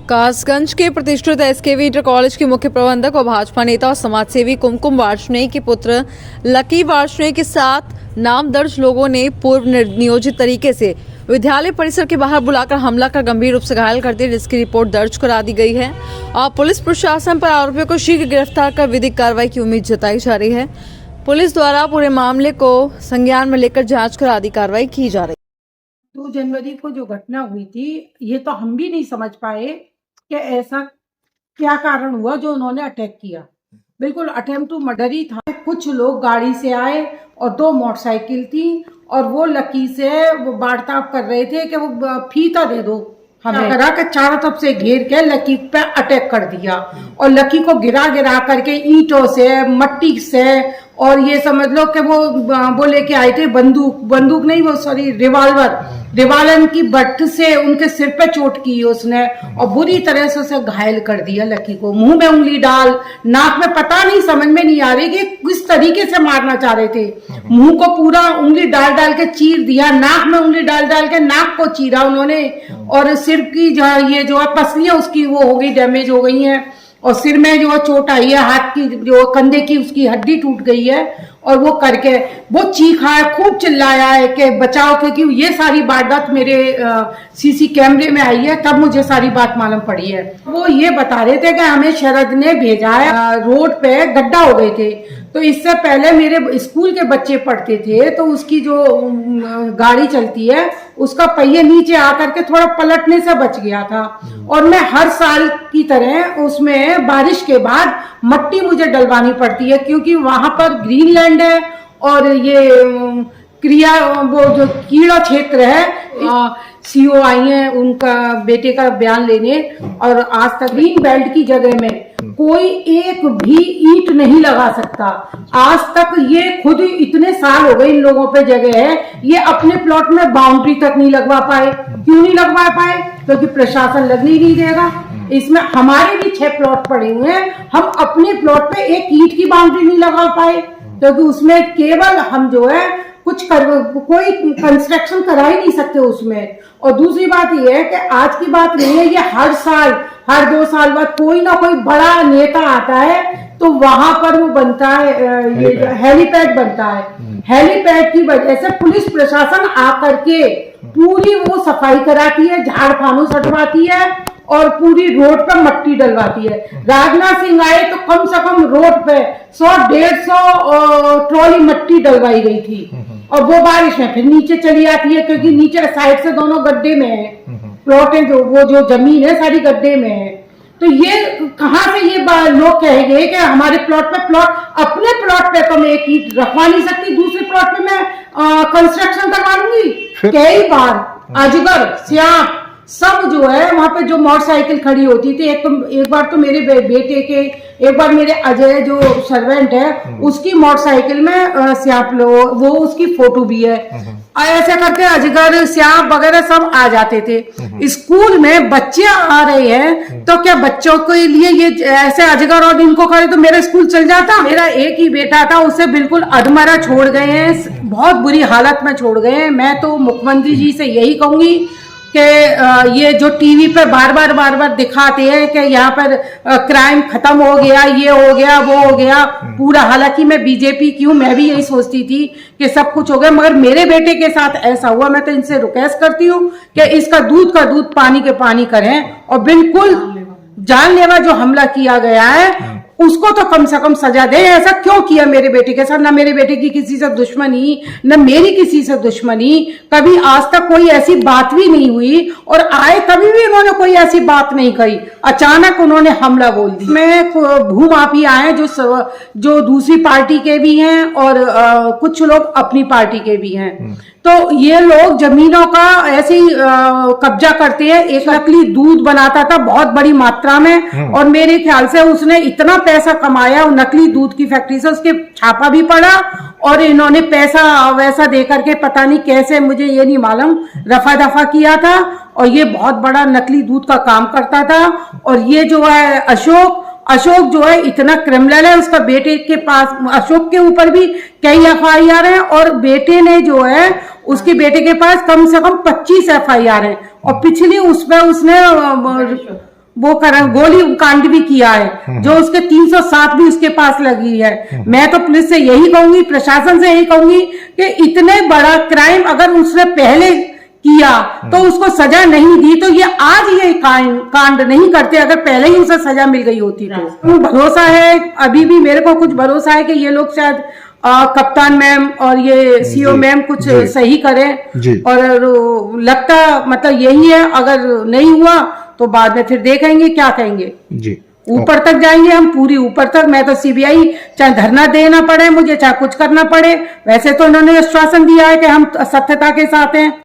कासगंज के प्रतिष्ठित SKV inter college के मुख्य प्रबंधक और भाजपा नेता और समाजसेवी कुमकुम वार्ष्णेय के पुत्र लकी वार्ष्णेय के साथ नाम दर्ज लोगों ने पूर्व नियोजित तरीके से विद्यालय परिसर के बाहर बुलाकर हमला कर गंभीर रूप से घायल कर दिया, जिसकी रिपोर्ट दर्ज करा दी गई है और पुलिस प्रशासन पर आरोपियों को शीघ्र गिरफ्तार कर विधिक कार्रवाई की उम्मीद जताई जा रही है। पुलिस द्वारा पूरे मामले को संज्ञान में लेकर जांच कर आदि कार्रवाई की जा रही है। 2 जनवरी को जो घटना हुई थी, ये तो हम भी नहीं समझ पाए कि ऐसा क्या कारण हुआ जो उन्होंने अटैक किया। बिल्कुल अटेम्प्ट टू मर्डर ही था। कुछ लोग गाड़ी से आए और 2 मोटरसाइकिल थी और वो लकी से वो बाड़ताप कर रहे थे कि वो फीता दे दो हमें। करा के चारों तरफ से घेर के लकी पे अटैक कर दिया और लकी को गिरा गिरा करके ईंटों से, मट्टी से, और ये समझ लो कि वो लेके आए थे बंदूक नहीं, वो सॉरी रिवाल्वर की बट से उनके सिर पे चोट की उसने और बुरी तरह से उसे घायल कर दिया। लकी को मुंह में उंगली डाल, नाक में, पता नहीं, समझ में नहीं आ रही कि किस तरीके से मारना चाह रहे थे। मुंह को पूरा उंगली डाल डाल के चीर दिया, नाक में उंगली डाल डाल के नाक को चीरा उन्होंने, और सिर की ये जो है पसलियां उसकी वो हो गई, डैमेज हो गई है, और सिर में जो चोट आई है, हाथ की जो कंधे की उसकी हड्डी टूट गई है। और वो करके वो चीखा है, खूब चिल्लाया है कि बचाओ, क्योंकि ये सारी वारदात मेरे सीसी कैमरे में आई है, तब मुझे सारी बात मालूम पड़ी है। वो ये बता रहे थे कि हमें शरद ने भेजा है, रोड पे गड्ढा हो गए थे, तो इससे पहले मेरे स्कूल के बच्चे पढ़ते थे, तो उसकी जो गाड़ी चलती है उसका पहिए नीचे आकर के थोड़ा पलटने से बच गया था। और मैं हर साल की तरह उसमें बारिश के बाद मट्टी मुझे डलवानी पड़ती है, क्योंकि वहां पर ग्रीनलैंड है और ये वो जो कीड़ा क्षेत्र है। सीओ आई है उनका बेटे का बयान लेने, और आज तक ग्रीन बेल्ट की जगह में कोई एक भी ईंट नहीं लगा सकता। आज तक ये खुद इतने साल हो गए इन लोगों पे जगह है, ये अपने प्लॉट में बाउंड्री तक नहीं लगवा पाए। क्यों नहीं लगवा पाए? क्योंकि प्रशासन लगने ही नहीं देगा। इसमें हमारे भी 6 प्लॉट पड़े हुए हैं, हम अपने प्लॉट पे एक ईंट की बाउंड्री नहीं लगा पाए, क्योंकि उसमें केवल हम जो है कोई कंस्ट्रक्शन करा ही नहीं सकते उसमें। और दूसरी बात यह है कि आज की बात नहीं है, ये हर साल, हर 2 साल बाद कोई ना कोई बड़ा नेता आता है, तो वहां पर वो बनता है, ये हेलीपैड बनता है। हेलीपैड की वजह से पुलिस प्रशासन आकर के पूरी वो सफाई कराती है, झाड़ फानूस हटवाती है और पूरी रोड पर मट्टी डलवाती है। राजनाथ सिंह आए तो कम से कम रोड पे 100-150 ट्रॉली मट्टी डलवाई गई थी, और वो बारिश में फिर नीचे चली आती है, क्योंकि नीचे साइड से दोनों गड्ढे में है प्लॉट है, जो जमीन है सारी गड्ढे में है। तो ये कहां से ये लोग कहेंगे कि हमारे प्लॉट पे अपने प्लॉट पे तो मैं एक ईंट रखवा नहीं सकती, दूसरे प्लॉट पे मैं कंस्ट्रक्शन करवा लूंगी। कई बार अजगर, श्याम सब जो है वहां पे जो मोटरसाइकिल खड़ी होती थी, एक बार तो मेरे बेटे के, एक बार मेरे अजय जो सर्वेंट है उसकी मोटरसाइकिल में श्याप वो उसकी फोटो भी है। ऐसे करके अजगर, श्याप वगैरह सब आ जाते थे। स्कूल में बच्चे आ रहे हैं तो क्या बच्चों के लिए ये ऐसे अजगर और इनको करे तो मेरा स्कूल चल जाता? मेरा एक ही बेटा था, उसे बिल्कुल अधमरा छोड़ गए हैं, बहुत बुरी हालत में छोड़ गए हैं। मैं तो मुख्यमंत्री जी से यही कहूंगी कि ये जो टीवी पे बार बार दिखाते हैं कि यहाँ पर क्राइम खत्म हो गया, ये हो गया, वो हो गया पूरा, हालांकि मैं बीजेपी की हूँ, मैं भी यही सोचती थी कि सब कुछ हो गया, मगर मेरे बेटे के साथ ऐसा हुआ। मैं तो इनसे रिक्वेस्ट करती हूँ कि इसका दूध का दूध, पानी के पानी करें, और बिल्कुल जानलेवा जो हमला किया गया है उसको तो कम से कम सजा दे। ऐसा क्यों किया मेरे बेटे के साथ? ना मेरे बेटे की किसी से दुश्मनी, न मेरी किसी से दुश्मनी, कभी आज तक कोई ऐसी बात भी नहीं हुई, और आए तभी भी उन्होंने कोई ऐसी बात नहीं कही, अचानक उन्होंने हमला बोल दिया। मैं भूमाफिया हैं जो दूसरी पार्टी के भी हैं और कुछ लोग अपनी पार्टी के भी हैं, तो ये लोग जमीनों का ऐसे ही कब्जा करते हैं। एक नकली दूध बनाता था बहुत बड़ी मात्रा में, और मेरे ख्याल से उसने इतना पैसा कमाया नकली दूध की फैक्ट्री से, उसके छापा भी पड़ा, और इन्होंने पैसा वैसा देकर के पता नहीं कैसे, मुझे ये नहीं मालूम, रफा दफा किया था, और ये बहुत बड़ा नकली दूध का काम करता था। और ये जो है अशोक जो है इतना क्रिमिनल है, उसका बेटे के पास, अशोक के ऊपर भी कई FIR हैं, और बेटे ने जो है उसके बेटे के पास कम से कम 25 FIR है, और पिछली उसमें उसने वो गोली कांड भी किया है, जो उसके 307 भी उसके पास लगी है। मैं तो पुलिस से यही कहूंगी, प्रशासन से यही कहूंगी कि इतने बड़ा क्राइम अगर उसने पहले किया तो उसको सजा नहीं दी तो ये आज ये कांड नहीं करते, अगर पहले ही उसे सजा मिल गई होती तो। भरोसा है, अभी भी मेरे को कुछ भरोसा है कि ये लोग शायद कप्तान मैम और ये सीओ मैम कुछ सही करें, और लगता मतलब यही है। अगर नहीं हुआ तो बाद में फिर देखेंगे क्या कहेंगे जी। ऊपर तक जाएंगे हम, पूरी ऊपर तक। मैं तो सीबीआई चाहे धरना देना पड़े मुझे, चाहे कुछ करना पड़े, वैसे तो उन्होंने आश्वासन दिया है कि हम सत्यता के साथ हैं।